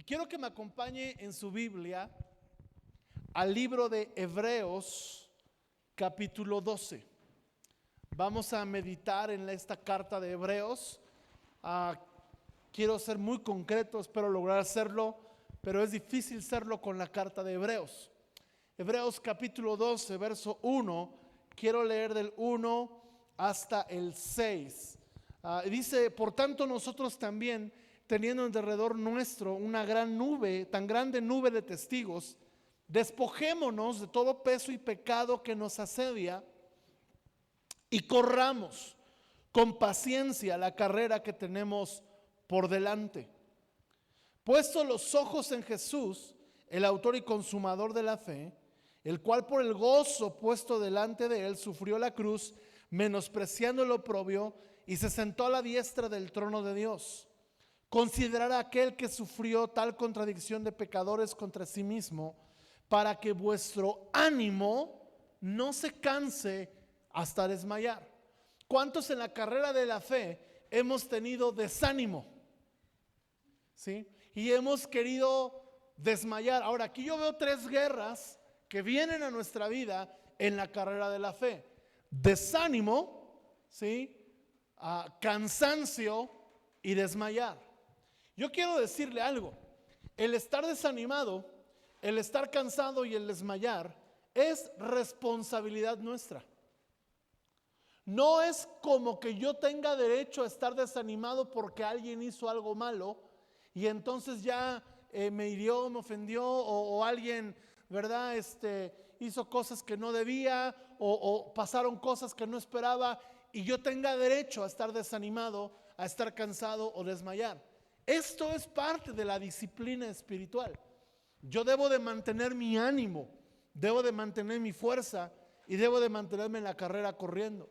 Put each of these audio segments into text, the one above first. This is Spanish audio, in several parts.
quiero que me acompañe en su Biblia al libro de Hebreos, capítulo 12. Vamos a meditar en esta carta de Hebreos. Quiero ser muy concreto, espero lograr hacerlo, pero es difícil serlo con la carta de Hebreos. Hebreos capítulo 12, verso 1, quiero leer del 1 hasta el 6. Dice: por tanto nosotros también, teniendo en derredor nuestro una gran nube, tan grande nube de testigos, despojémonos de todo peso y pecado que nos asedia y corramos con paciencia la carrera que tenemos por delante. Puesto los ojos en Jesús, el autor y consumador de la fe, el cual por el gozo puesto delante de él sufrió la cruz, menospreciando el oprobio, y se sentó a la diestra del trono de Dios. Considerad a aquel que sufrió tal contradicción de pecadores contra sí mismo, para que vuestro ánimo no se canse hasta desmayar. ¿Cuántos en la carrera de la fe hemos tenido desánimo? ¿Sí? Y hemos querido desmayar. Ahora, aquí yo veo tres guerras que vienen a nuestra vida en la carrera de la fe: desánimo, ¿sí? Cansancio y desmayar. Yo quiero decirle algo: el estar desanimado, el estar cansado y el desmayar es responsabilidad nuestra. No es como que yo tenga derecho a estar desanimado porque alguien hizo algo malo y entonces ya me hirió, me ofendió, o alguien, ¿verdad? Hizo cosas que no debía, o pasaron cosas que no esperaba, y yo tenga derecho a estar desanimado, a estar cansado o desmayar. Esto es parte de la disciplina espiritual. Yo debo de mantener mi ánimo, debo de mantener mi fuerza y debo de mantenerme en la carrera corriendo.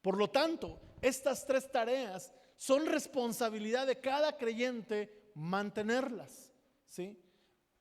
Por lo tanto, estas tres tareas son responsabilidad de cada creyente mantenerlas, ¿sí?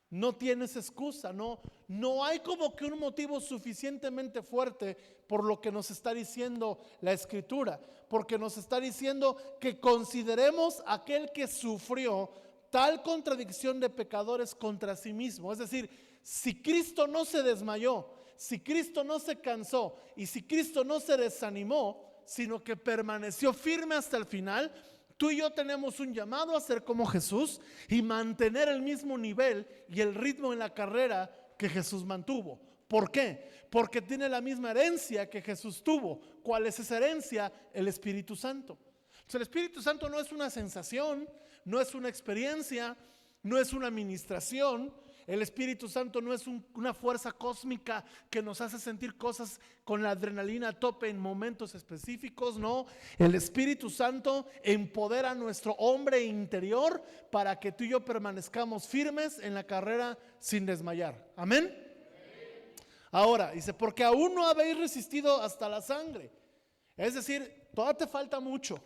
No tienes excusa, no hay como que un motivo suficientemente fuerte por lo que nos está diciendo la Escritura, porque nos está diciendo que consideremos a aquel que sufrió tal contradicción de pecadores contra sí mismo. Es decir, si Cristo no se desmayó, si Cristo no se cansó y si Cristo no se desanimó, sino que permaneció firme hasta el final, tú y yo tenemos un llamado a ser como Jesús y mantener el mismo nivel y el ritmo en la carrera que Jesús mantuvo. ¿Por qué? Porque tiene la misma herencia que Jesús tuvo. ¿Cuál es esa herencia? El Espíritu Santo. Entonces, el Espíritu Santo no es una sensación, no es una experiencia, no es una administración. El Espíritu Santo no es una fuerza cósmica que nos hace sentir cosas con la adrenalina a tope en momentos específicos. No, el Espíritu Santo empodera a nuestro hombre interior para que tú y yo permanezcamos firmes en la carrera sin desmayar. Amén. Ahora dice: porque aún no habéis resistido hasta la sangre. Es decir, todavía te falta mucho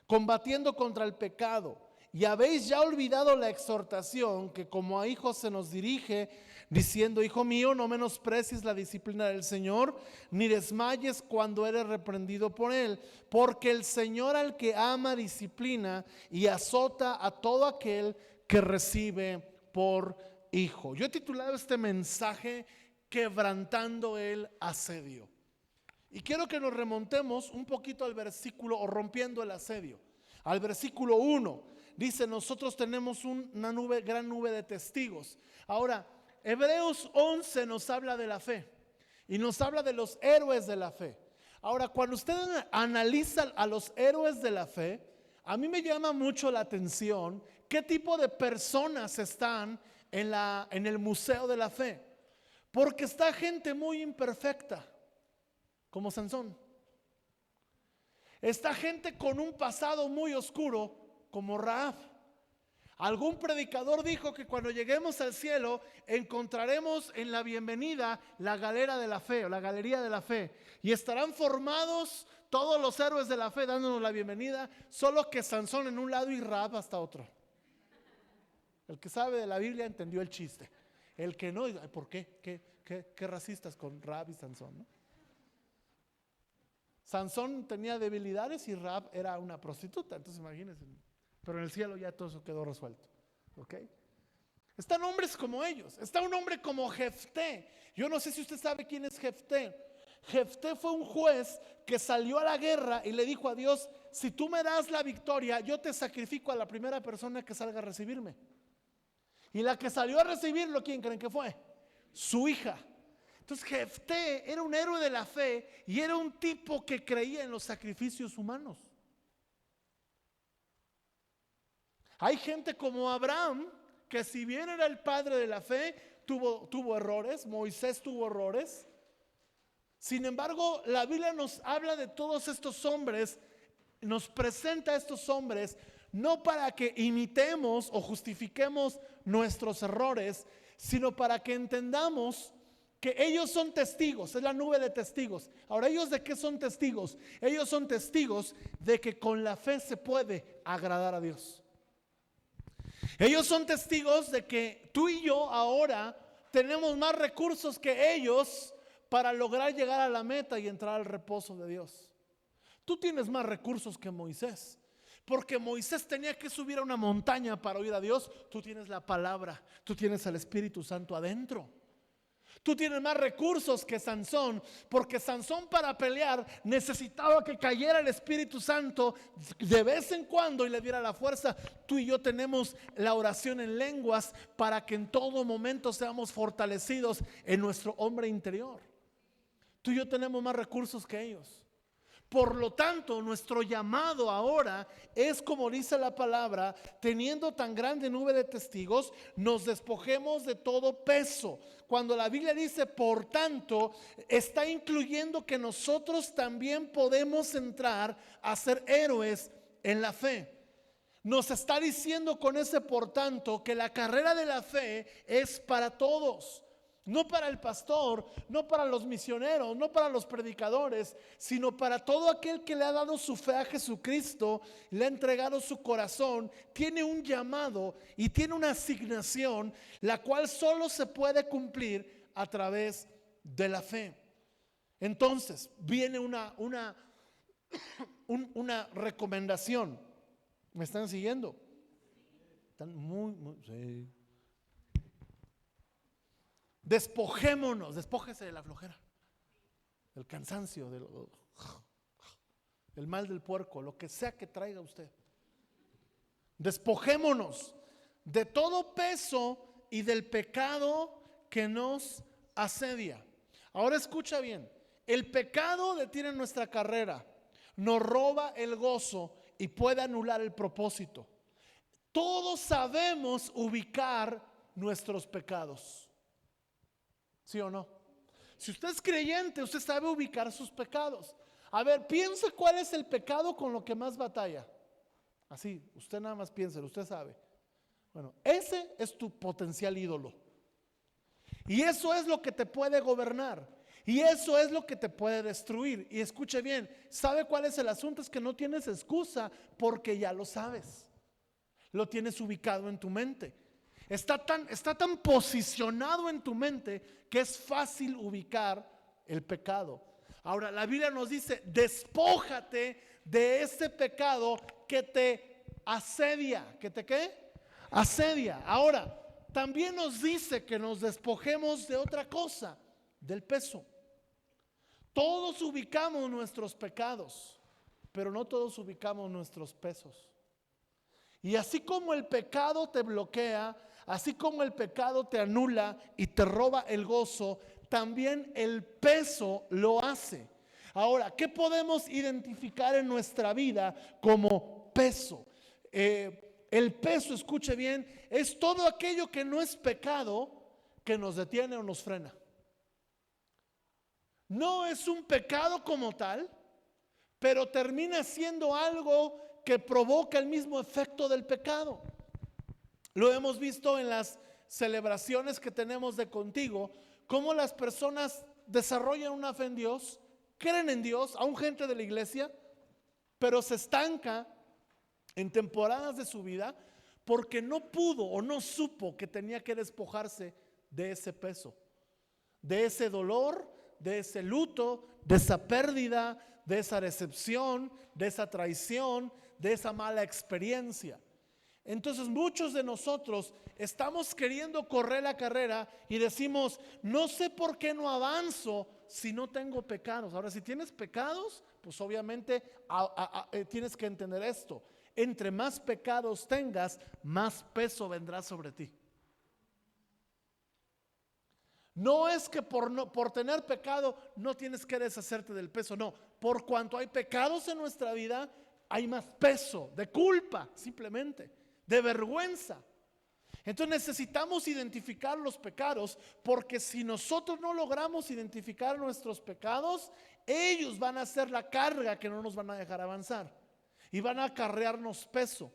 combatiendo contra el pecado. Y habéis ya olvidado la exhortación que como a hijos se nos dirige, diciendo: hijo mío, no menosprecies la disciplina del Señor, ni desmayes cuando eres reprendido por él, porque el Señor al que ama disciplina y azota a todo aquel que recibe por hijo. Yo he titulado este mensaje: quebrantando el asedio. Y quiero que nos remontemos un poquito al versículo, o rompiendo el asedio, al versículo 1. Dice: nosotros tenemos una gran nube de testigos. Ahora, Hebreos 11 nos habla de la fe y nos habla de los héroes de la fe. Ahora, cuando usted analiza a los héroes de la fe, a mí me llama mucho la atención qué tipo de personas están en el museo de la fe. Porque está gente muy imperfecta, como Sansón. Está gente con un pasado muy oscuro, como Rahab. Algún predicador dijo que cuando lleguemos al cielo encontraremos en la bienvenida la galera de la fe, o la galería de la fe, y estarán formados todos los héroes de la fe dándonos la bienvenida, solo que Sansón en un lado y Rahab hasta otro. El que sabe de la Biblia entendió el chiste. El que no, ¿por qué? ¿Qué racistas con Rahab y Sansón, ¿no? Sansón tenía debilidades y Rahab era una prostituta, entonces imagínense. Pero en el cielo ya todo eso quedó resuelto. ¿ok? Están hombres como ellos. Está un hombre como Jefté. Yo no sé si usted sabe quién es Jefté. Jefté fue un juez que salió a la guerra y le dijo a Dios: si tú me das la victoria, yo te sacrifico a la primera persona que salga a recibirme. Y la que salió a recibirlo, ¿quién creen que fue? Su hija. Entonces Jefté era un héroe de la fe y era un tipo que creía en los sacrificios humanos. Hay gente como Abraham, que si bien era el padre de la fe, tuvo errores. Moisés tuvo errores. Sin embargo, la Biblia nos habla de todos estos hombres, nos presenta a estos hombres no para que imitemos o justifiquemos nuestros errores, sino para que entendamos que ellos son testigos. Es la nube de testigos. Ahora, ¿ellos de qué son testigos? Ellos son testigos de que con la fe se puede agradar a Dios. Ellos son testigos de que tú y yo ahora tenemos más recursos que ellos para lograr llegar a la meta y entrar al reposo de Dios. Tú tienes más recursos que Moisés, porque Moisés tenía que subir a una montaña para oír a Dios. Tú tienes la palabra, tú tienes al Espíritu Santo adentro. Tú tienes más recursos que Sansón, porque Sansón para pelear necesitaba que cayera el Espíritu Santo de vez en cuando y le diera la fuerza. Tú y yo tenemos la oración en lenguas para que en todo momento seamos fortalecidos en nuestro hombre interior. Tú y yo tenemos más recursos que ellos. Por lo tanto, nuestro llamado ahora es, como dice la palabra, teniendo tan grande nube de testigos, nos despojemos de todo peso. Cuando la Biblia dice por tanto, está incluyendo que nosotros también podemos entrar a ser héroes en la fe. Nos está diciendo con ese por tanto que la carrera de la fe es para todos. No para el pastor, no para los misioneros, no para los predicadores, sino para todo aquel que le ha dado su fe a Jesucristo, le ha entregado su corazón, tiene un llamado y tiene una asignación, la cual solo se puede cumplir a través de la fe. Entonces viene una recomendación. ¿Me están siguiendo? Están muy sí. Despojémonos, despójese de la flojera, del cansancio, del mal del puerco, lo que sea que traiga usted. Despojémonos de todo peso y del pecado que nos asedia. Ahora escucha bien, el pecado detiene nuestra carrera, nos roba el gozo y puede anular el propósito. Todos sabemos ubicar nuestros pecados. ¿Sí o no? Si usted es creyente, usted sabe ubicar sus pecados. A ver, piensa cuál es el pecado con lo que más batalla. Así, usted nada más piensa, usted sabe. Bueno, ese es tu potencial ídolo. Y eso es lo que te puede gobernar. Y eso es lo que te puede destruir. Y escuche bien, ¿sabe cuál es el asunto? Es que no tienes excusa porque ya lo sabes. Lo tienes ubicado en tu mente. Está tan posicionado en tu mente que es fácil ubicar el pecado. Ahora, la Biblia nos dice: despójate de ese pecado que te asedia. ¿Que te qué? Asedia. Ahora, también nos dice que nos despojemos de otra cosa, del peso. Todos ubicamos nuestros pecados, pero no todos ubicamos nuestros pesos. Y así como el pecado te bloquea, así como el pecado te anula y te roba el gozo, también el peso lo hace. Ahora, ¿qué podemos identificar en nuestra vida como peso? El peso, escuche bien, es todo aquello que no es pecado que nos detiene o nos frena. No es un pecado como tal, pero termina siendo algo que provoca el mismo efecto del pecado. Lo hemos visto en las celebraciones que tenemos de Contigo, cómo las personas desarrollan una fe en Dios, creen en Dios, aún gente de la iglesia, pero se estanca en temporadas de su vida porque no pudo o no supo que tenía que despojarse de ese peso, de ese dolor, de ese luto, de esa pérdida, de esa decepción, de esa traición, de esa mala experiencia. Entonces muchos de nosotros estamos queriendo correr la carrera y decimos, no sé por qué no avanzo si no tengo pecados. Ahora, si tienes pecados, pues obviamente tienes que entender esto. Entre más pecados tengas, más peso vendrá sobre ti. No es que por tener pecado no tienes que deshacerte del peso, no. Por cuanto hay pecados en nuestra vida, hay más peso de culpa, simplemente, de vergüenza. Entonces necesitamos identificar los pecados, porque si nosotros no logramos identificar nuestros pecados, ellos van a ser la carga que no nos van a dejar avanzar y van a acarrearnos peso.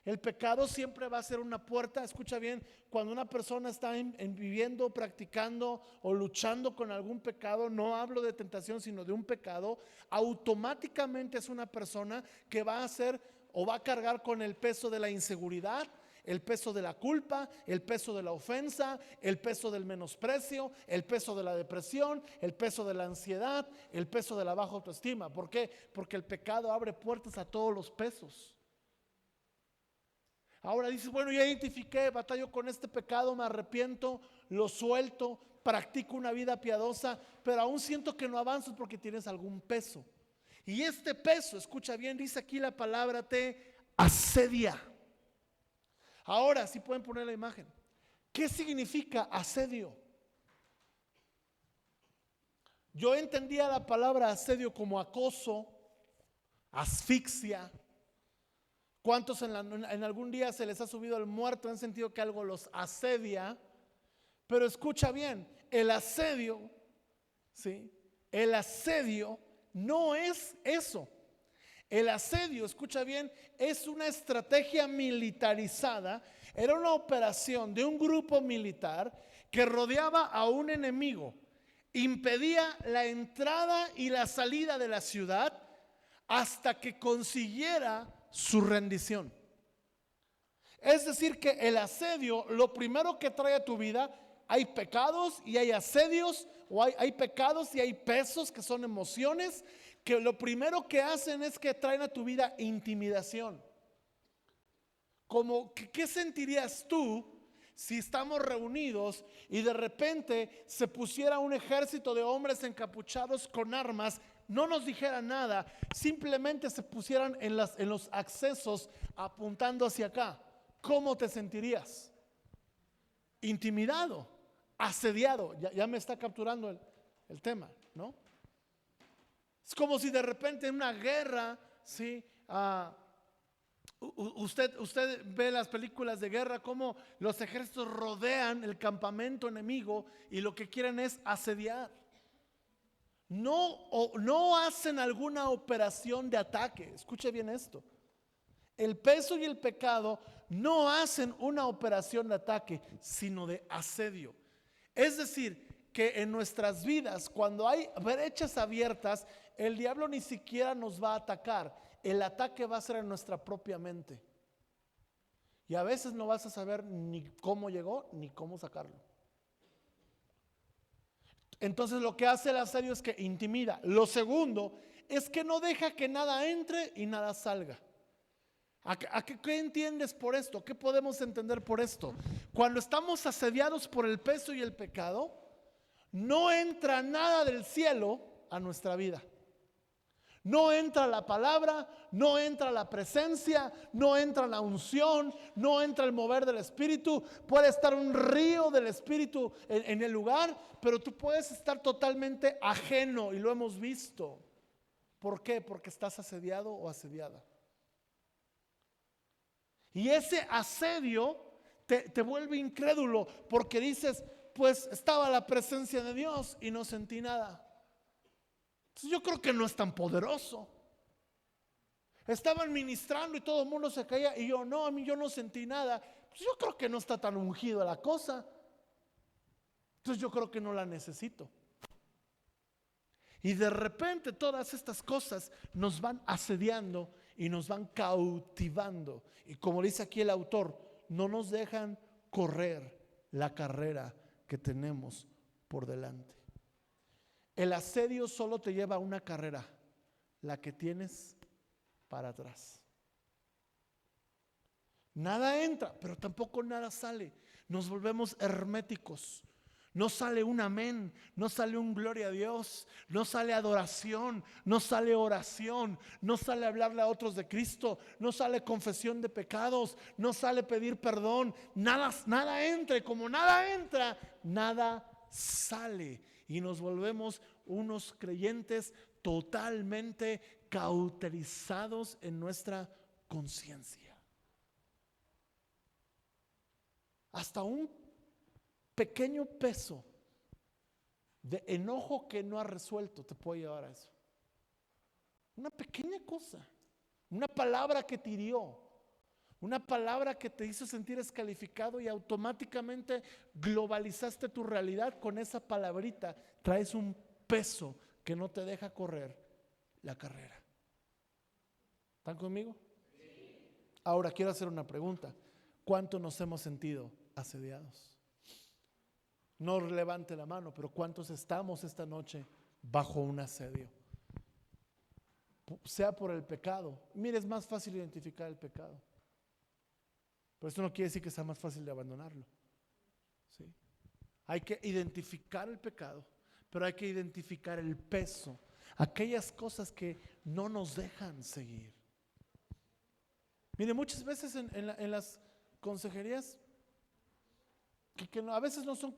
El pecado siempre va a ser una puerta. Escucha bien, cuando una persona está viviendo, practicando o luchando con algún pecado, no hablo de tentación sino de un pecado, automáticamente es una persona que va a hacer o va a cargar con el peso de la inseguridad, el peso de la culpa, el peso de la ofensa, el peso del menosprecio, el peso de la depresión, el peso de la ansiedad, el peso de la baja autoestima. ¿Por qué? Porque el pecado abre puertas a todos los pesos. Ahora dices, bueno, ya identifiqué, batallo con este pecado, me arrepiento, lo suelto, practico una vida piadosa, pero aún siento que no avanzo porque tienes algún peso. Y este peso, escucha bien, dice aquí la palabra, te asedia. Ahora, si pueden poner la imagen. ¿Qué significa asedio? Yo entendía la palabra asedio como acoso, asfixia. ¿Cuántos en algún día se les ha subido el muerto? Han sentido que algo los asedia. Pero escucha bien, el asedio, ¿sí? El asedio no es eso. El asedio, escucha bien, es una estrategia militarizada. Era una operación de un grupo militar que rodeaba a un enemigo, impedía la entrada y la salida de la ciudad hasta que consiguiera su rendición. Es decir, que el asedio, lo primero que trae a tu vida, hay pecados y hay asedios, o hay pecados y hay pesos que son emociones, que lo primero que hacen es que traen a tu vida intimidación. Como, ¿qué sentirías tú si estamos reunidos y de repente se pusiera un ejército de hombres encapuchados con armas, no nos dijera nada, simplemente se pusieran en los accesos apuntando hacia acá? ¿Cómo te sentirías? Intimidado, asediado. Ya me está capturando el tema, ¿no? Es como si de repente en una guerra, ¿sí? Usted ve las películas de guerra, como los ejércitos rodean el campamento enemigo y lo que quieren es asediar. No hacen alguna operación de ataque. Escuche bien esto. El peso y el pecado no hacen una operación de ataque, sino de asedio. Es decir, que en nuestras vidas, cuando hay brechas abiertas, el diablo ni siquiera nos va a atacar. El ataque va a ser en nuestra propia mente. Y a veces no vas a saber ni cómo llegó, ni cómo sacarlo. Entonces lo que hace el asedio es que intimida. Lo segundo es que no deja que nada entre y nada salga. ¿Qué entiendes por esto? ¿Qué podemos entender por esto? Cuando estamos asediados por el peso y el pecado, no entra nada del cielo a nuestra vida. No entra la palabra, no entra la presencia, no entra la unción, no entra el mover del Espíritu. Puede estar un río del Espíritu en el lugar, pero tú puedes estar totalmente ajeno, y lo hemos visto. ¿Por qué? Porque estás asediado o asediada. Y ese asedio te vuelve incrédulo, porque dices, pues estaba la presencia de Dios y no sentí nada. Entonces yo creo que no es tan poderoso. Estaban ministrando y todo el mundo se caía y yo no, a mí yo no sentí nada. Pues yo creo que no está tan ungida la cosa. Entonces yo creo que no la necesito. Y de repente todas estas cosas nos van asediando y nos van cautivando. Y como dice aquí el autor, no nos dejan correr la carrera que tenemos por delante. El asedio solo te lleva a una carrera, la que tienes para atrás. Nada entra, pero tampoco nada sale. Nos volvemos herméticos. No sale un amén, no sale un gloria a Dios, no sale adoración, no sale oración, no sale hablarle a otros de Cristo, no sale confesión de pecados, no sale pedir perdón. Nada entra, y como nada entra, nada sale. Y nos volvemos unos creyentes totalmente cauterizados en nuestra conciencia. Hasta un pequeño peso de enojo que no ha resuelto te puede llevar a eso. Una pequeña cosa, una palabra que te hirió, una palabra que te hizo sentir descalificado y automáticamente globalizaste tu realidad con esa palabrita. Traes un peso que no te deja correr la carrera. ¿Están conmigo? Ahora quiero hacer una pregunta. ¿Cuánto nos hemos sentido asediados? No levante la mano, pero ¿cuántos estamos esta noche bajo un asedio? Sea por el pecado. Mire, es más fácil identificar el pecado, pero eso no quiere decir que sea más fácil de abandonarlo. ¿Sí? Hay que identificar el pecado, pero hay que identificar el peso, aquellas cosas que no nos dejan seguir. Mire, muchas veces en las consejerías, que a veces no son.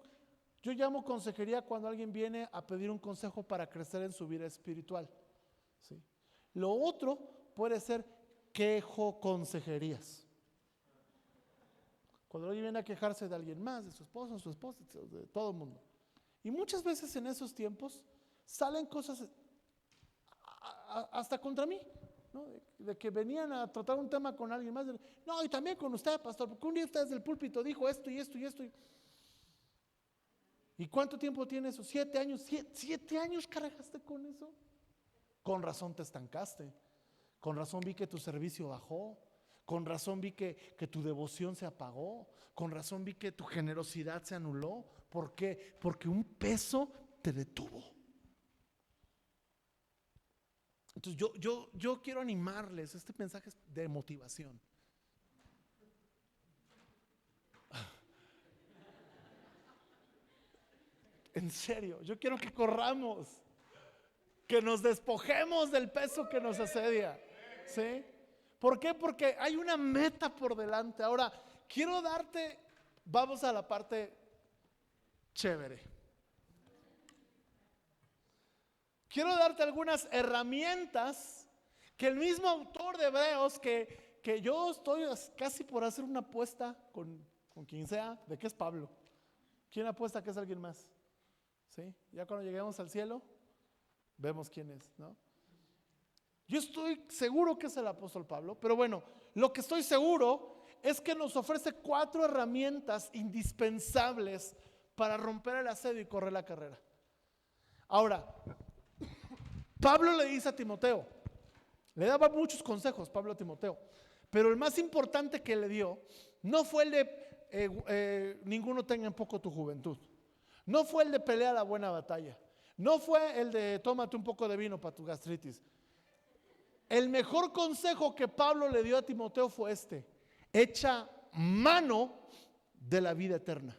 Yo llamo consejería cuando alguien viene a pedir un consejo para crecer en su vida espiritual. ¿Sí? Lo otro puede ser quejo consejerías. Cuando alguien viene a quejarse de alguien más, de su esposa, de todo el mundo. Y muchas veces en esos tiempos salen cosas hasta contra mí, ¿no? De que venían a tratar un tema con alguien más. No, y también con usted, pastor, porque un día usted desde el púlpito dijo esto y esto y esto. ¿Y cuánto tiempo tiene eso? 7 años. 7 años cargaste con eso. Con razón te estancaste. Con razón vi que tu servicio bajó. Con razón vi que tu devoción se apagó. Con razón vi que tu generosidad se anuló. ¿Por qué? Porque un peso te detuvo. Entonces yo quiero animarles. Este mensaje es de motivación. En serio, yo quiero que corramos, que nos despojemos del peso que nos asedia. ¿Sí? ¿Por qué? Porque hay una meta por delante. Ahora, quiero darte, vamos a la parte chévere. Quiero darte algunas herramientas que el mismo autor de Hebreos, que yo estoy casi por hacer una apuesta con quien sea, de que es Pablo. ¿Quién apuesta que es alguien más? ¿Sí? Ya cuando lleguemos al cielo, vemos quién es, ¿no? Yo estoy seguro que es el apóstol Pablo, pero bueno, lo que estoy seguro es que nos ofrece 4 herramientas indispensables para romper el asedio y correr la carrera. Ahora, Pablo le dice a Timoteo, le daba muchos consejos Pablo a Timoteo, pero el más importante que le dio no fue el de ninguno tenga en poco tu juventud. No fue el de pelea la buena batalla. No fue el de tómate un poco de vino para tu gastritis. El mejor consejo que Pablo le dio a Timoteo fue este: echa mano de la vida eterna.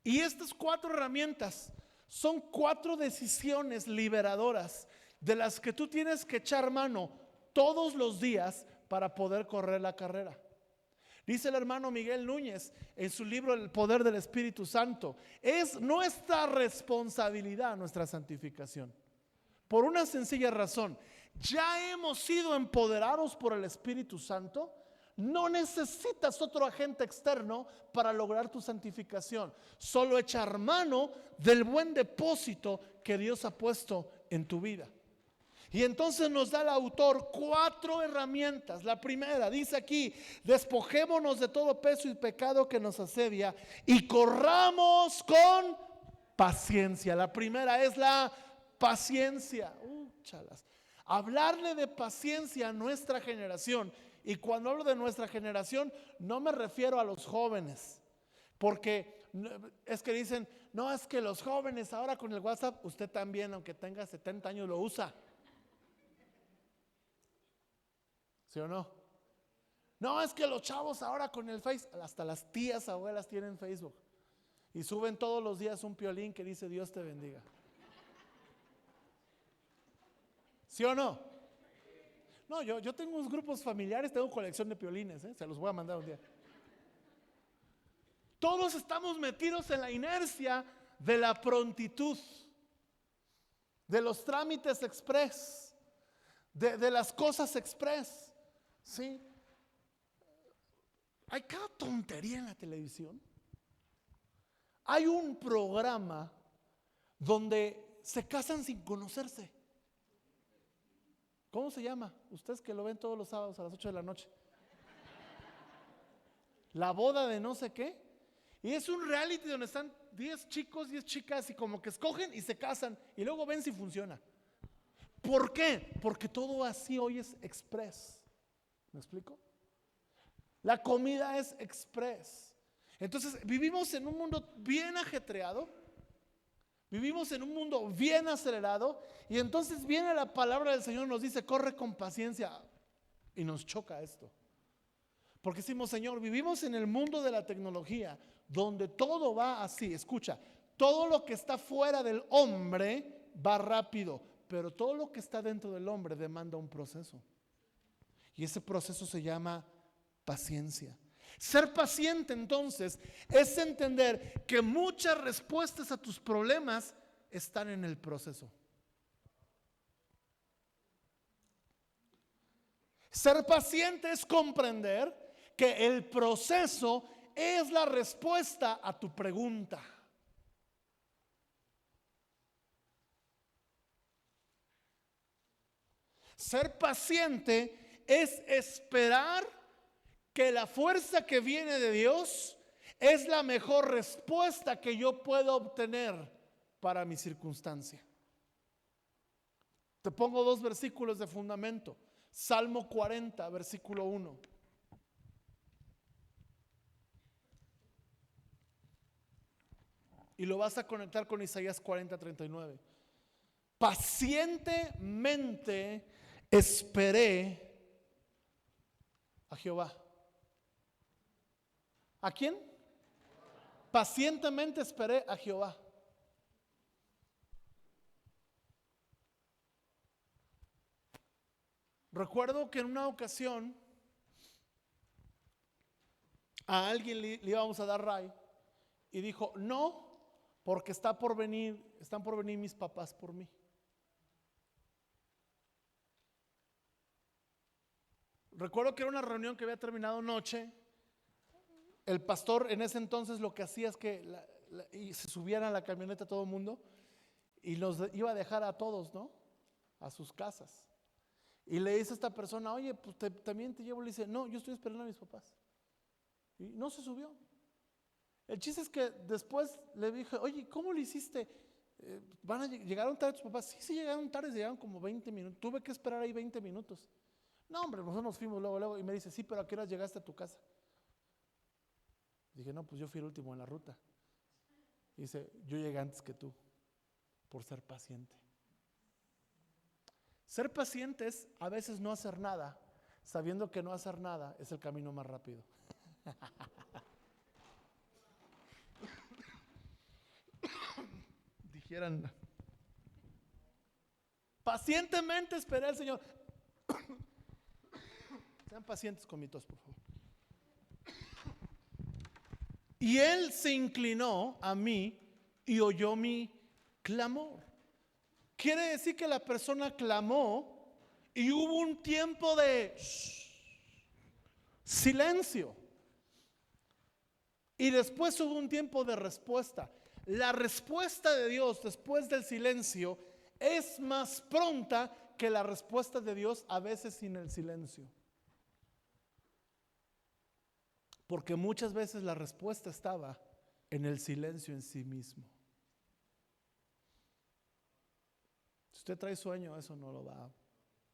Y estas 4 herramientas son 4 decisiones liberadoras de las que tú tienes que echar mano todos los días para poder correr la carrera. Dice el hermano Miguel Núñez en su libro El poder del Espíritu Santo: es nuestra responsabilidad nuestra santificación. Por una sencilla razón: ya hemos sido empoderados por el Espíritu Santo. No necesitas otro agente externo para lograr tu santificación. Solo echar mano del buen depósito que Dios ha puesto en tu vida. Y entonces nos da el autor 4 herramientas. La primera dice aquí: despojémonos de todo peso y pecado que nos asedia y corramos con paciencia. La primera es la paciencia. Chalas. Hablarle de paciencia a nuestra generación. Y cuando hablo de nuestra generación, no me refiero a los jóvenes, porque es que dicen, no, es que los jóvenes ahora con el WhatsApp, usted también, aunque tenga 70 años, lo usa. ¿Sí o no? No, es que los chavos ahora con el Face, hasta las tías abuelas tienen Facebook y suben todos los días un piolín que dice Dios te bendiga. ¿Sí o no? No, yo tengo unos grupos familiares, tengo colección de piolines, se los voy a mandar un día. Todos estamos metidos en la inercia de la prontitud, de los trámites express, de las cosas express. ¿Sí? Hay cada tontería en la televisión. Hay un programa donde se casan sin conocerse. ¿Cómo se llama? Ustedes que lo ven todos los sábados a las 8 de la noche. La boda de no sé qué. Y es un reality donde están 10 chicos, 10 chicas y como que escogen y se casan y luego ven si funciona. ¿Por qué? Porque todo así hoy es express. ¿Me explico? La comida es express. Entonces vivimos en un mundo bien ajetreado, vivimos en un mundo bien acelerado y entonces viene la palabra del Señor y nos dice, corre con paciencia, y nos choca esto. Porque decimos, Señor, vivimos en el mundo de la tecnología donde todo va así. Escucha, todo lo que está fuera del hombre va rápido, pero todo lo que está dentro del hombre demanda un proceso. Y ese proceso se llama paciencia. Ser paciente entonces es entender que muchas respuestas a tus problemas están en el proceso. Ser paciente es comprender que el proceso es la respuesta a tu pregunta. Ser paciente es esperar que la fuerza que viene de Dios es la mejor respuesta que yo puedo obtener para mi circunstancia. Te pongo 2 versículos de fundamento. Salmo 40, versículo 1. Y lo vas a conectar con Isaías 40, 39. Pacientemente esperé a Jehová. ¿A quién? Pacientemente esperé a Jehová. Recuerdo que en una ocasión a alguien le íbamos a dar ray y dijo, no, porque están por venir mis papás por mí. Recuerdo que era una reunión que había terminado noche. El pastor en ese entonces lo que hacía es que y se subían a la camioneta todo el mundo y los iba a dejar a todos, ¿no? A sus casas. Y le dice a esta persona, oye, pues también te llevo. Le dice, no, yo estoy esperando a mis papás. Y no se subió. El chiste es que después le dije, oye, ¿cómo le hiciste? ¿Llegaron tarde tus papás? Sí, llegaron tarde, llegaron como 20 minutos. Tuve que esperar ahí 20 minutos. No, hombre, nosotros nos fuimos luego. Y me dice, sí, pero ¿a qué hora llegaste a tu casa? Dije, no, pues yo fui el último en la ruta. Y dice, yo llegué antes que tú, por ser paciente. Ser paciente es a veces no hacer nada, sabiendo que no hacer nada es el camino más rápido. Dijeran, pacientemente esperé al Señor. Sean pacientes con mi tos, por favor. Y Él se inclinó a mí y oyó mi clamor. Quiere decir que la persona clamó y hubo un tiempo de silencio. Y después hubo un tiempo de respuesta. La respuesta de Dios después del silencio es más pronta que la respuesta de Dios a veces sin el silencio. Porque muchas veces la respuesta estaba en el silencio en sí mismo. Si usted trae sueño, eso no lo va a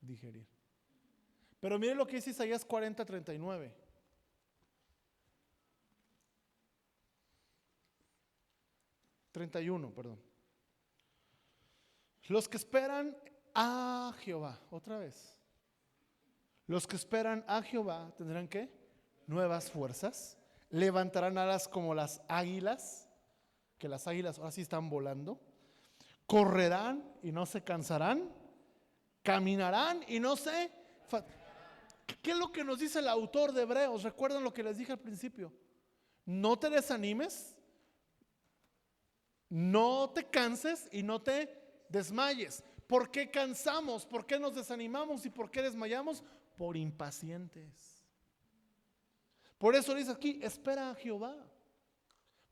digerir. Pero mire lo que dice Isaías 40, 39. Los que esperan a Jehová, otra vez. Los que esperan a Jehová tendrán ¿qué? Nuevas fuerzas. Levantarán alas como las águilas, que las águilas ahora sí están volando. Correrán y no se cansarán. Caminarán y no se... ¿Qué es lo que nos dice el autor de Hebreos? ¿Recuerdan lo que les dije al principio? No te desanimes, no te canses y no te desmayes. ¿Por qué cansamos? ¿Por qué nos desanimamos? ¿Y por qué desmayamos? Por impacientes. Por eso dice aquí, espera a Jehová.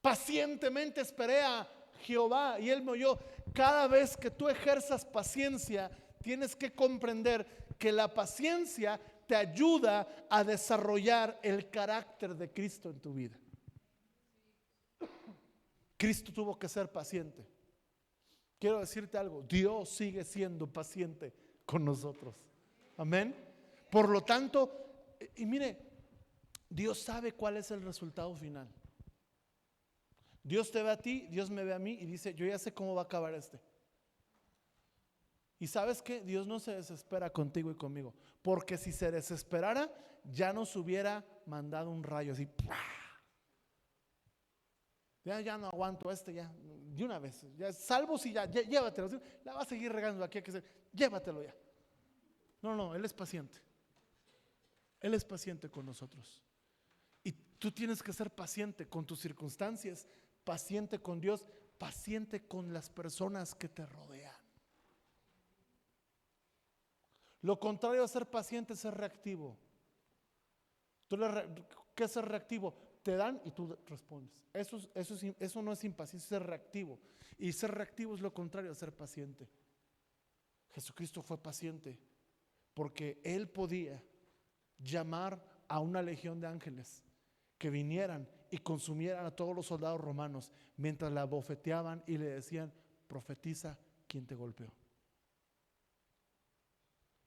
Pacientemente esperé a Jehová y Él me oyó. Cada vez que tú ejerzas paciencia, tienes que comprender que la paciencia te ayuda a desarrollar el carácter de Cristo en tu vida. Cristo tuvo que ser paciente. Quiero decirte algo, Dios sigue siendo paciente con nosotros. Amén. Por lo tanto, y mire, Dios sabe cuál es el resultado final. Dios te ve a ti, Dios me ve a mí y dice, yo ya sé cómo va a acabar este. Y sabes que Dios no se desespera contigo y conmigo, porque si se desesperara, ya nos hubiera mandado un rayo así. Ya no aguanto ya, de una vez, ya salvo si ya, llévatelo, la va a seguir regando aquí, llévatelo ya. No, Él es paciente. Él es paciente con nosotros. Y tú tienes que ser paciente con tus circunstancias, paciente con Dios, paciente con las personas que te rodean. Lo contrario a ser paciente es ser reactivo. ¿Qué es ser reactivo? Te dan y tú respondes. Eso no es impaciencia, es ser reactivo. Y ser reactivo es lo contrario a ser paciente. Jesucristo fue paciente porque Él podía llamar a una legión de ángeles que vinieran y consumieran a todos los soldados romanos mientras la abofeteaban y le decían, profetiza quien te golpeó.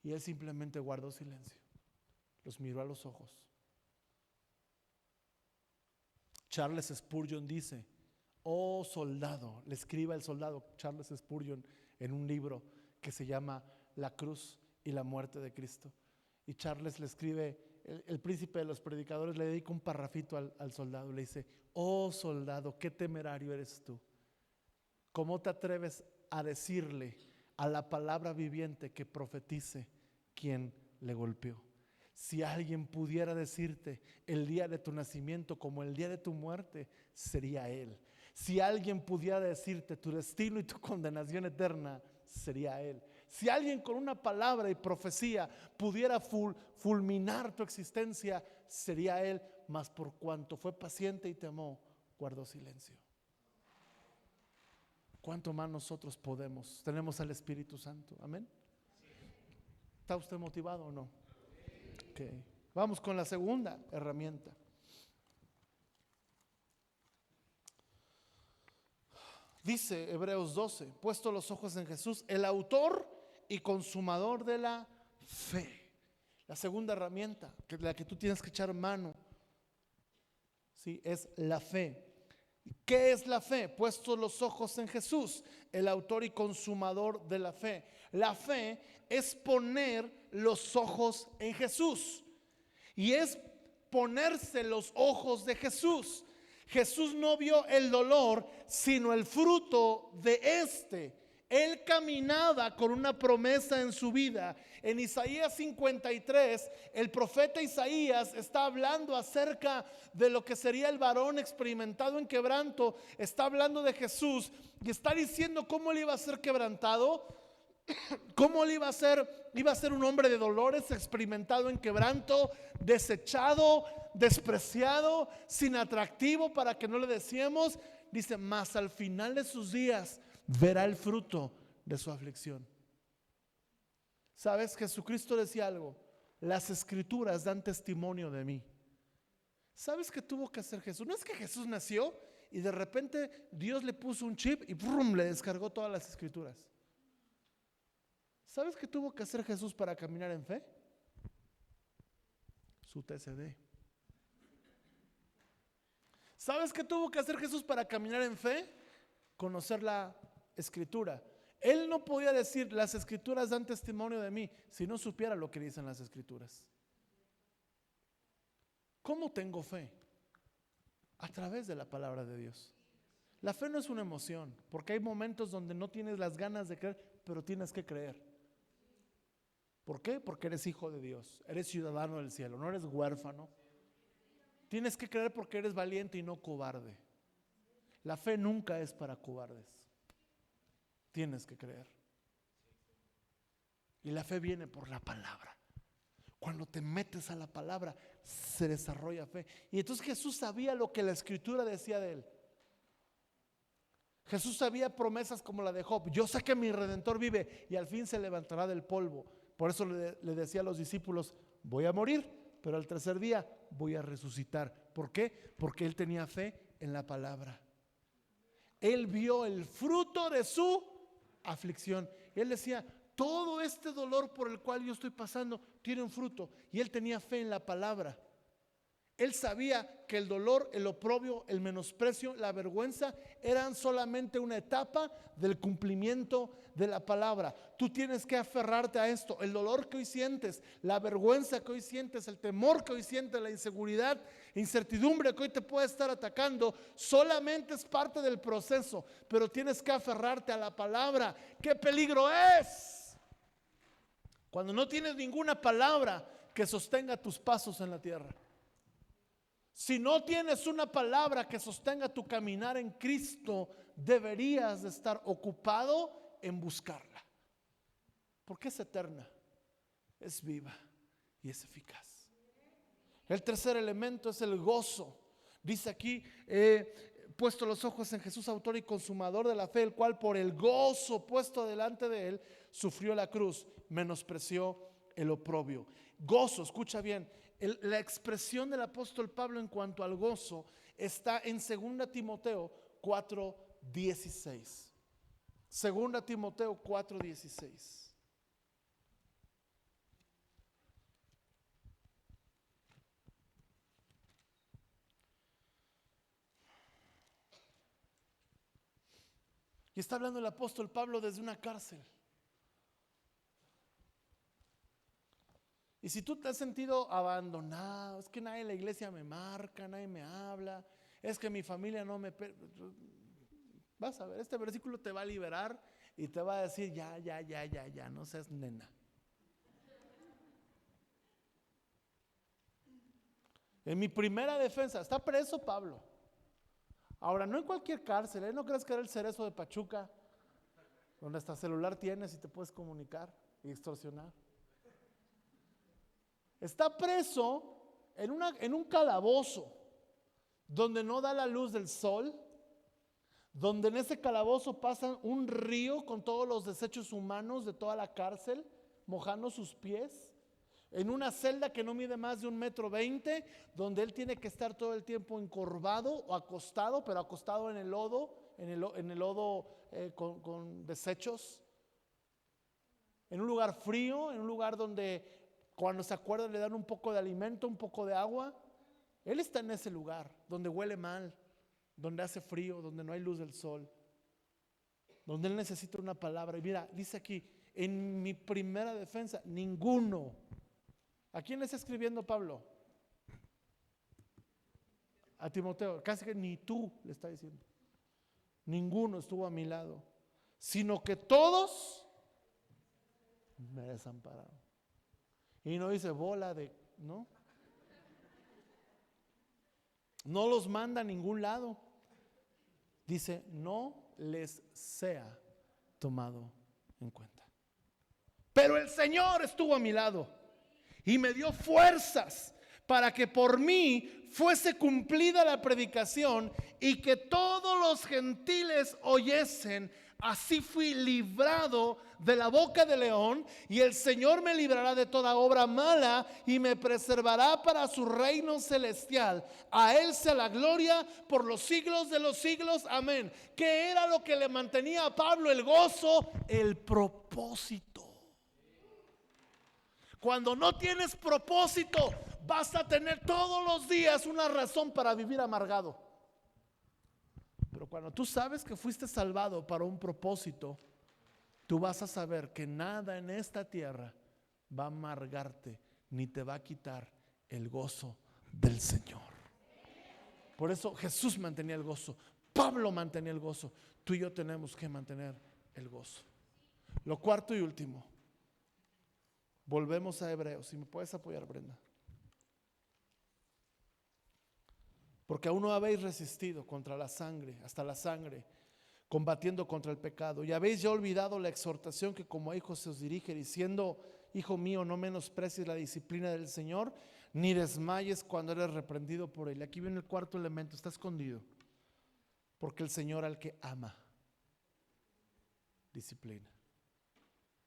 Y Él simplemente guardó silencio, los miró a los ojos. Charles Spurgeon dice, oh soldado, le escribe el soldado Charles Spurgeon en un libro que se llama La cruz y la muerte de Cristo. Y Charles le escribe, el príncipe de los predicadores le dedica un parrafito al soldado, le dice, oh soldado, qué temerario eres tú. ¿Cómo te atreves a decirle a la palabra viviente que profetice quien le golpeó? Si alguien pudiera decirte el día de tu nacimiento como el día de tu muerte, sería Él. Si alguien pudiera decirte tu destino y tu condenación eterna, sería Él. Si alguien con una palabra y profecía pudiera fulminar tu existencia, sería Él. Mas por cuanto fue paciente y te amó, guardó silencio. ¿Cuánto más nosotros podemos? Tenemos al Espíritu Santo. Amén. ¿Está usted motivado o no? Okay. Vamos con la segunda herramienta. Dice Hebreos 12, puesto los ojos en Jesús, el autor y consumador de la fe. La segunda herramienta, que la que tú tienes que echar mano, ¿sí? Es la fe. ¿Qué es la fe? Puesto los ojos en Jesús, el autor y consumador de la fe. La fe es poner los ojos en Jesús. Y es ponerse los ojos de Jesús. Jesús no vio el dolor, sino el fruto de este. Él caminaba con una promesa en su vida. En Isaías 53, el profeta Isaías está hablando acerca de lo que sería el varón experimentado en quebranto. Está hablando de Jesús y está diciendo cómo él iba a ser quebrantado, cómo él iba a ser un hombre de dolores, experimentado en quebranto, desechado, despreciado, sin atractivo para que no le decíamos. Dice, mas al final de sus días verá el fruto de su aflicción. ¿Sabes? Jesucristo decía algo, las escrituras dan testimonio de mí. ¿Sabes qué tuvo que hacer Jesús? No es que Jesús nació y de repente Dios le puso un chip y ¡brum!, le descargó todas las escrituras. ¿Sabes qué tuvo que hacer Jesús para caminar en fe? Su TCD. ¿Sabes qué tuvo que hacer Jesús para caminar en fe? Conocer la escritura. Él no podía decir las escrituras dan testimonio de mí si no supiera lo que dicen las escrituras. ¿Cómo tengo fe? A través de la palabra de Dios. La fe no es una emoción, porque hay momentos donde no tienes las ganas de creer, pero tienes que creer. ¿Por qué? Porque eres hijo de Dios, eres ciudadano del cielo, no eres huérfano. Tienes que creer porque eres valiente y no cobarde. La fe nunca es para cobardes. Tienes que creer. Y la fe viene por la palabra. Cuando te metes a la palabra, se desarrolla fe. Y entonces Jesús sabía lo que la Escritura decía de él. Jesús sabía promesas como la de Job. Yo sé que mi Redentor vive y al fin se levantará del polvo. Por eso le decía a los discípulos, voy a morir, pero al tercer día voy a resucitar. ¿Por qué? Porque él tenía fe en la palabra. Él vio el fruto de su aflicción. Y él decía, todo este dolor por el cual yo estoy pasando tiene un fruto. Y él tenía fe en la palabra. Él sabía que el dolor, el oprobio, el menosprecio, la vergüenza eran solamente una etapa del cumplimiento de la palabra. Tú tienes que aferrarte a esto. El dolor que hoy sientes, la vergüenza que hoy sientes, el temor que hoy sientes, la inseguridad, incertidumbre que hoy te puede estar atacando, solamente es parte del proceso. Pero tienes que aferrarte a la palabra. ¡Qué peligro es! Cuando no tienes ninguna palabra que sostenga tus pasos en la tierra. Si no tienes una palabra que sostenga tu caminar en Cristo, deberías de estar ocupado en buscarla. Porque es eterna, es viva y es eficaz. El tercer elemento es el gozo. Dice aquí, puesto los ojos en Jesús, autor y consumador de la fe, el cual por el gozo puesto delante de él, sufrió la cruz, menospreció el oprobio. Gozo, escucha bien. La expresión del apóstol Pablo en cuanto al gozo está en 2 Timoteo 4:16. 2 Timoteo 4:16. Y está hablando el apóstol Pablo desde una cárcel. Y si tú te has sentido abandonado, es que nadie en la iglesia me marca, nadie me habla, es que mi familia no me... Vas a ver, este versículo te va a liberar y te va a decir, ya, no seas nena. En mi primera defensa, está preso Pablo. Ahora, no en cualquier cárcel, no creas que era el Cerezo de Pachuca, donde hasta celular tienes y te puedes comunicar y extorsionar. Está preso en un calabozo donde no da la luz del sol, donde en ese calabozo pasa un río con todos los desechos humanos de toda la cárcel, mojando sus pies, en una celda que no mide más de 1,20 m, donde él tiene que estar todo el tiempo encorvado o acostado, pero acostado en el lodo, con desechos, en un lugar frío, en un lugar donde cuando se acuerdan le dan un poco de alimento, un poco de agua. Él está en ese lugar donde huele mal, donde hace frío, donde no hay luz del sol, donde él necesita una palabra. Y mira, dice aquí, en mi primera defensa, ninguno. ¿A quién le está escribiendo Pablo? A Timoteo. Casi que ni tú le está diciendo. Ninguno estuvo a mi lado, sino que todos me desampararon. Y no dice bola de, ¿no? No los manda a ningún lado. Dice, no les sea tomado en cuenta. Pero el Señor estuvo a mi lado y me dio fuerzas para que por mí fuese cumplida la predicación y que todos los gentiles oyesen. Así fui librado de la boca del león, y el Señor me librará de toda obra mala y me preservará para su reino celestial. A Él sea la gloria por los siglos de los siglos. Amén. ¿Qué era lo que le mantenía a Pablo el gozo? El propósito. Cuando no tienes propósito, vas a tener todos los días una razón para vivir amargado. Pero cuando tú sabes que fuiste salvado para un propósito, tú vas a saber que nada en esta tierra va a amargarte ni te va a quitar el gozo del Señor. Por eso Jesús mantenía el gozo, Pablo mantenía el gozo. Tú y yo tenemos que mantener el gozo. Lo cuarto y último, volvemos a Hebreos. Si me puedes apoyar, Brenda. Porque aún no habéis resistido contra la sangre, hasta la sangre, combatiendo contra el pecado. Y habéis ya olvidado la exhortación que como a hijos se os dirige, diciendo: hijo mío, no menosprecies la disciplina del Señor, ni desmayes cuando eres reprendido por él. Aquí viene el cuarto elemento, está escondido. Porque el Señor al que ama, disciplina.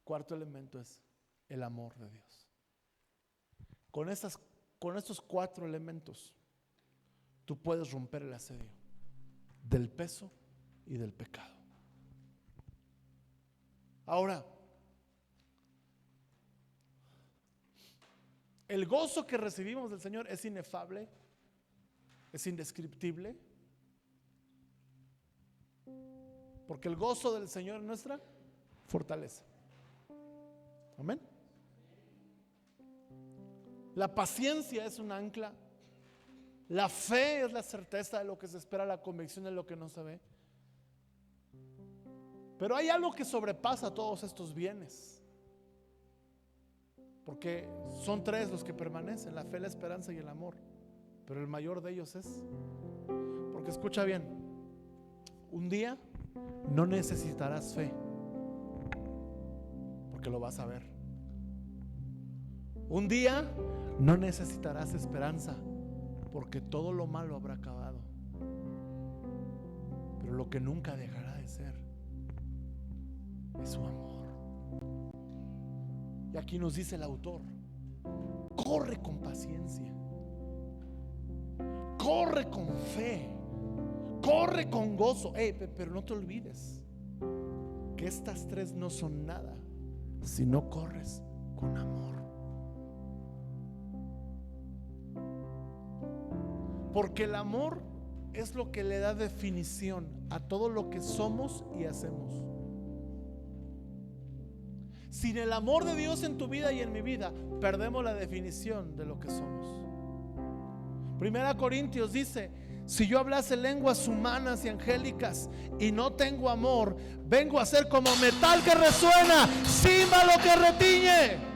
Cuarto elemento es el amor de Dios. Con estos cuatro elementos, tú puedes romper el asedio del peso y del pecado. Ahora, el gozo que recibimos del Señor es inefable, es indescriptible, porque el gozo del Señor es nuestra fortaleza. Amén. La paciencia es un ancla. La fe es la certeza de lo que se espera, la convicción de lo que no se ve. Pero hay algo que sobrepasa todos estos bienes, porque son tres los que permanecen: la fe, la esperanza y el amor. Pero el mayor de ellos es, porque escucha bien, un día no necesitarás fe, porque lo vas a ver. Un día no necesitarás esperanza, porque todo lo malo habrá acabado. Pero lo que nunca dejará de ser es su amor. Y aquí nos dice el autor: corre con paciencia, corre con fe, corre con gozo. Pero no te olvides que estas tres no son nada si no corres con amor. Porque el amor es lo que le da definición a todo lo que somos y hacemos. Sin el amor de Dios en tu vida y en mi vida, perdemos la definición de lo que somos. Primera Corintios dice: si yo hablase lenguas humanas y angélicas y no tengo amor, vengo a ser como metal que resuena, címbalo que retiñe.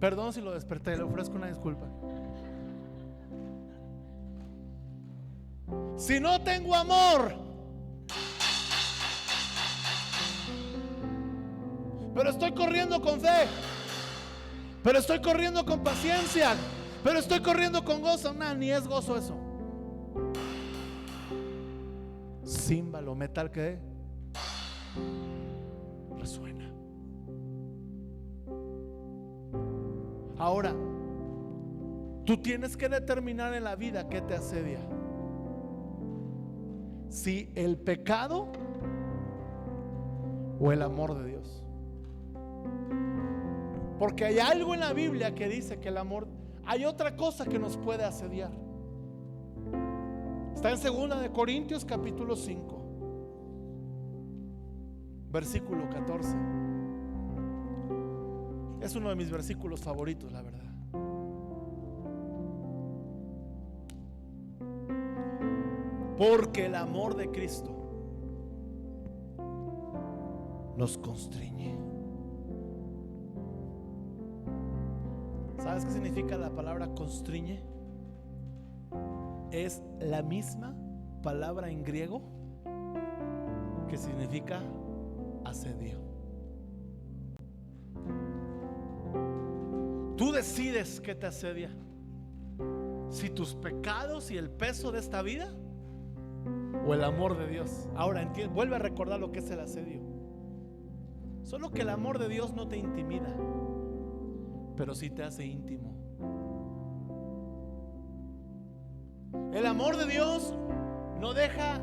Perdón si lo desperté, le ofrezco una disculpa. Si no tengo amor, pero estoy corriendo con fe, pero estoy corriendo con paciencia, pero estoy corriendo con gozo, ni es gozo eso. Címbalo, metal que resuena. Ahora, tú tienes que determinar en la vida qué te asedia: si el pecado o el amor de Dios. Porque hay algo en la Biblia que dice que el amor, hay otra cosa que nos puede asediar. Está en 2 de Corintios capítulo 5, versículo 14. Es uno de mis versículos favoritos, la verdad. Porque el amor de Cristo nos constriñe. ¿Sabes qué significa la palabra constriñe? Es la misma palabra en griego que significa asedio. Tú decides qué te asedia: si tus pecados y el peso de esta vida o el amor de Dios. Ahora vuelve a recordar lo que es el asedio. Solo que el amor de Dios no te intimida, pero sí te hace íntimo. El amor de Dios no deja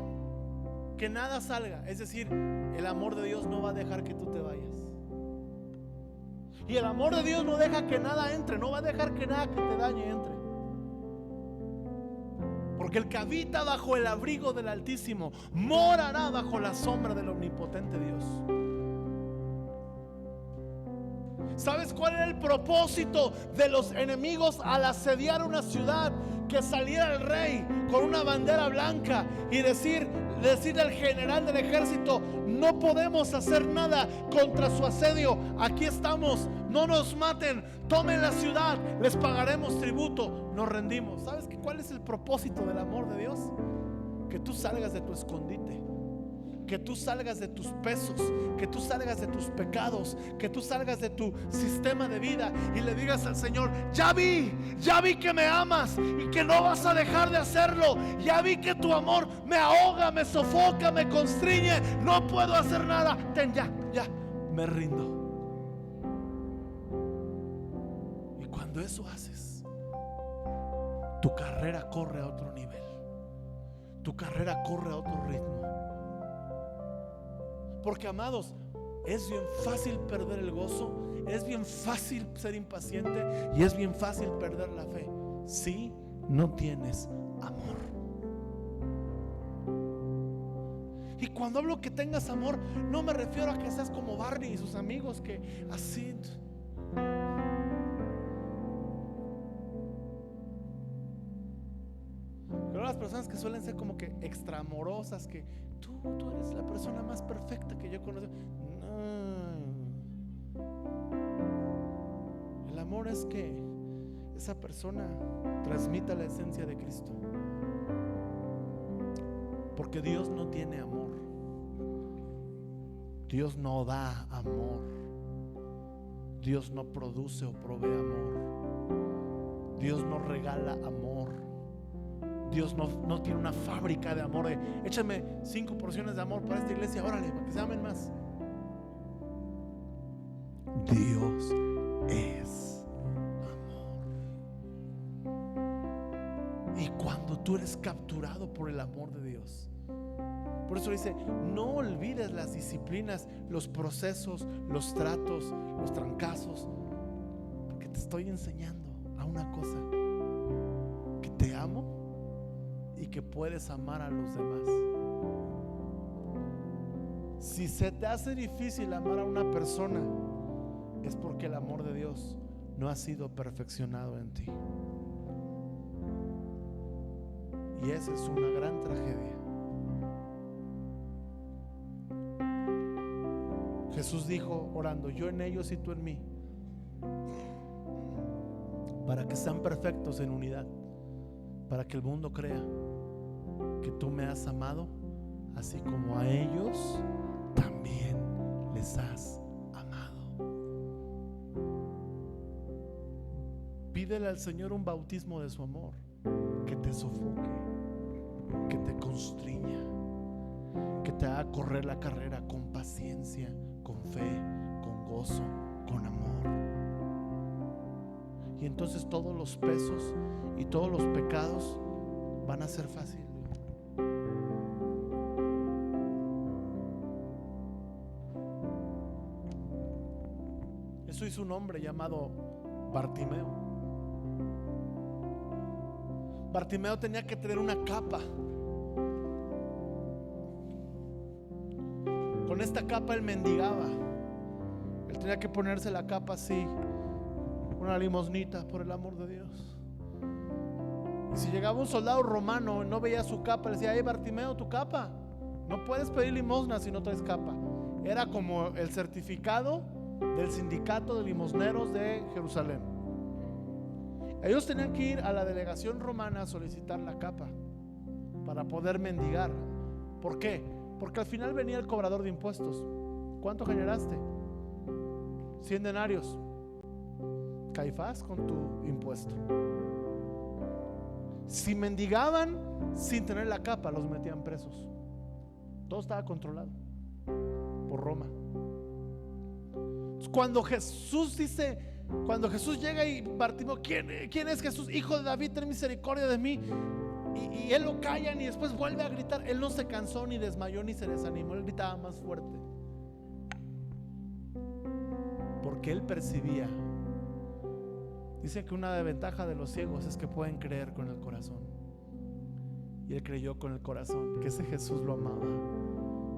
que nada salga. Es decir, el amor de Dios no va a dejar que tú te vayas. Y el amor de Dios no deja que nada entre, no va a dejar que nada que te dañe entre. Porque el que habita bajo el abrigo del Altísimo morará bajo la sombra del omnipotente Dios. ¿Sabes cuál era el propósito de los enemigos al asediar una ciudad? Que saliera el rey con una bandera blanca y decir al general del ejército: no podemos hacer nada contra su asedio, aquí estamos, no nos maten, tomen la ciudad, les pagaremos tributo, nos rendimos. ¿Sabes cuál es el propósito del amor de Dios? Que tú salgas de tu escondite, que tú salgas de tus pesos, que tú salgas de tus pecados, que tú salgas de tu sistema de vida y le digas al Señor: ya vi que me amas y que no vas a dejar de hacerlo. Ya vi que tu amor me ahoga, me sofoca, me constriñe, no puedo hacer nada. Ya, me rindo. Y cuando eso haces, tu carrera corre a otro nivel, tu carrera corre a otro ritmo. Porque, amados, es bien fácil perder el gozo, es bien fácil ser impaciente y es bien fácil perder la fe si no tienes amor. Y cuando hablo que tengas amor, no me refiero a que seas como Barney y sus amigos, que así. Pero las personas que suelen ser como que extra amorosas, que tú eres la persona más perfecta que yo conozco. No. El amor es que esa persona transmita la esencia de Cristo. Porque Dios no tiene amor. Dios no da amor. Dios no produce o provee amor. Dios no regala amor. Dios no tiene una fábrica de amor. Échame 5 porciones de amor para esta iglesia, órale, para que se amen más. Dios es amor. Y cuando tú eres capturado por el amor de Dios, por eso dice: no olvides las disciplinas, los procesos, los tratos, los trancazos, porque te estoy enseñando a una cosa: que te amo y que puedes amar a los demás. Si se te hace difícil amar a una persona, es porque el amor de Dios no ha sido perfeccionado en ti. Y esa es una gran tragedia. Jesús dijo orando: yo en ellos y tú en mí, para que sean perfectos en unidad, para que el mundo crea que tú me has amado, así como a ellos también les has amado. Pídele al Señor un bautismo de su amor, que te sofoque, que te constriña, que te haga correr la carrera con paciencia, con fe, con gozo, con amor. Y entonces todos los pesos y todos los pecados van a ser fáciles. Eso hizo un hombre llamado Bartimeo. Bartimeo tenía que tener una capa. Con esta capa él mendigaba. Él tenía que ponerse la capa así, una limosnita, por el amor de Dios. Y si llegaba un soldado romano y no veía su capa, le decía: hey, Bartimeo, tu capa. No puedes pedir limosna si no traes capa. Era como el certificado del sindicato de limosneros de Jerusalén. Ellos tenían que ir a la delegación romana a solicitar la capa para poder mendigar. ¿Por qué? Porque al final venía el cobrador de impuestos. ¿Cuánto generaste? 100 denarios. Caifás con tu impuesto. Si mendigaban sin tener la capa, los metían presos. Todo estaba controlado por Roma. Cuando Jesús llega y Bartimeo: ¿quién es Jesús? Hijo de David, ten misericordia de mí. Y él lo callan y después vuelve a gritar. Él no se cansó, ni desmayó, ni se desanimó. Él gritaba más fuerte, porque él percibía. Dicen que una ventaja de los ciegos es que pueden creer con el corazón. Y él creyó con el corazón que ese Jesús lo amaba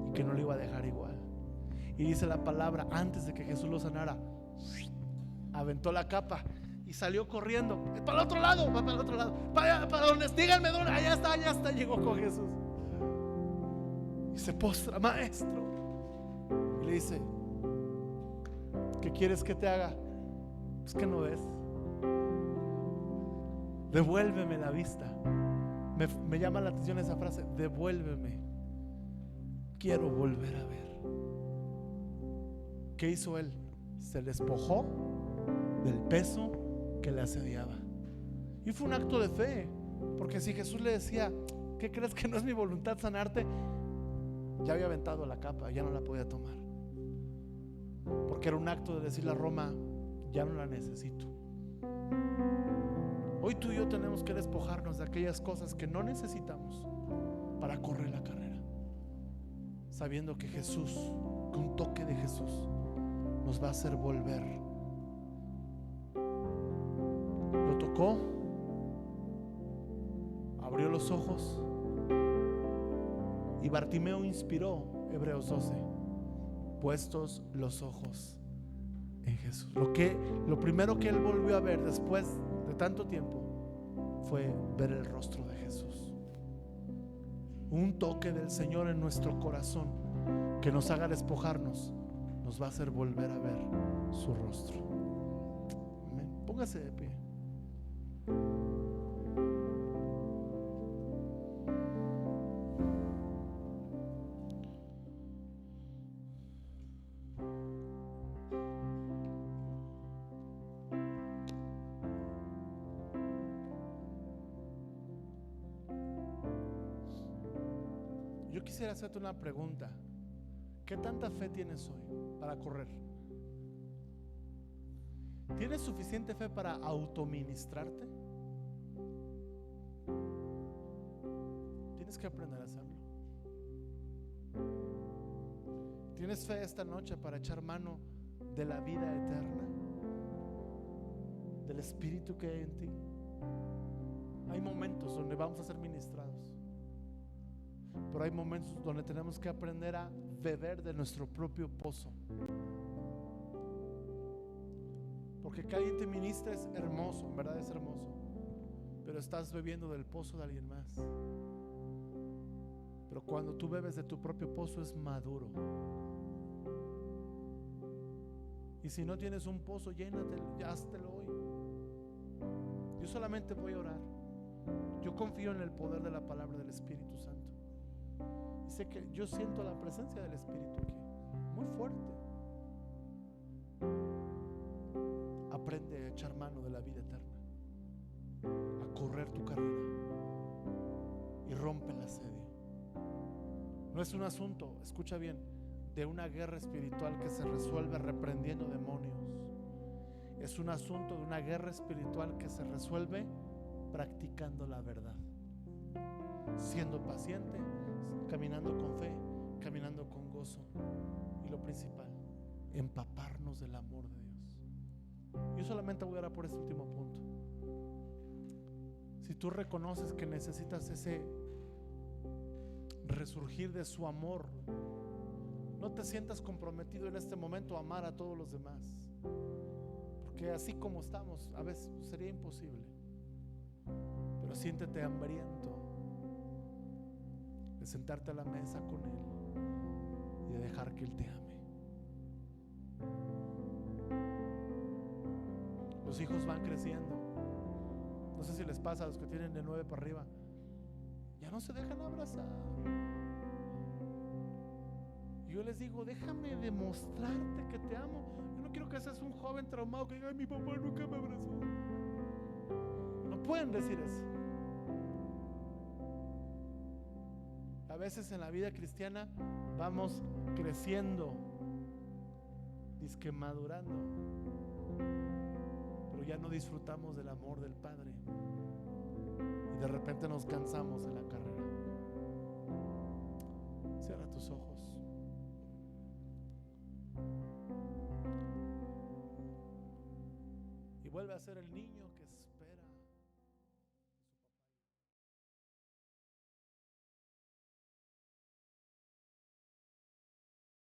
y que no lo iba a dejar igual. Y dice la palabra: antes de que Jesús lo sanara, aventó la capa y salió corriendo. Para el otro lado, para el otro lado, para donde, díganme dónde, allá está, llegó con Jesús. Y se postra: maestro. Y le dice: ¿qué quieres que te haga? Pues que no ves. Devuélveme la vista. Me llama la atención esa frase: devuélveme, quiero volver a ver. ¿Qué hizo él? Se despojó del peso que le asediaba. Y fue un acto de fe, porque si Jesús le decía: ¿qué crees que no es mi voluntad sanarte?, ya había aventado la capa, ya no la podía tomar, porque era un acto de decirle a Roma: ya no la necesito. Hoy tú y yo tenemos que despojarnos de aquellas cosas que no necesitamos para correr la carrera, sabiendo que Jesús, que un toque de Jesús nos va a hacer volver. Lo tocó, abrió los ojos, y Bartimeo inspiró Hebreos 12: puestos los ojos en Jesús. Lo primero que él volvió a ver después de tanto tiempo fue ver el rostro de Jesús. Un toque del Señor en nuestro corazón que nos haga despojarnos nos va a hacer volver a ver su rostro. Amén. Póngase de pie. Yo quisiera hacerte una pregunta: ¿qué tanta fe tienes hoy para correr? ¿Tienes suficiente fe para autoministrarte? Tienes que aprender a hacerlo. ¿Tienes fe esta noche para echar mano de la vida eterna, del Espíritu que hay en ti? Hay momentos donde vamos a ser ministrados, pero hay momentos donde tenemos que aprender a beber de nuestro propio pozo. Porque que alguien te ministre es hermoso, en verdad es hermoso, pero estás bebiendo del pozo de alguien más. Pero cuando tú bebes de tu propio pozo es maduro. Y si no tienes un pozo, llénatelo, ya háztelo hoy. Yo solamente voy a orar. Yo confío en el poder de la palabra del Espíritu Santo. Y sé que yo siento la presencia del Espíritu aquí, muy fuerte. Aprende a echar mano de la vida eterna, a correr tu carrera y rompe el asedio. No es un asunto, escucha bien, de una guerra espiritual que se resuelve reprendiendo demonios. Es un asunto de una guerra espiritual que se resuelve practicando la verdad, siendo paciente, caminando con fe, caminando con gozo, y lo principal, empaparnos del amor de Dios. Yo solamente voy a orar por este último punto. Si tú reconoces que necesitas ese resurgir de su amor, no te sientas comprometido en este momento a amar a todos los demás, porque así como estamos a veces sería imposible. Pero siéntete hambriento de sentarte a la mesa con Él y de dejar que Él te ame. Los hijos van creciendo. No sé si les pasa a los que tienen de 9 para arriba, ya no se dejan abrazar. Y yo les digo: déjame demostrarte que te amo. Yo no quiero que seas un joven traumado que diga: ay, mi papá nunca me abrazó. No pueden decir eso. A veces en la vida cristiana vamos creciendo, dizque madurando, pero ya no disfrutamos del amor del Padre y de repente nos cansamos de la carrera. Cierra tus ojos. Y vuelve a ser el niño que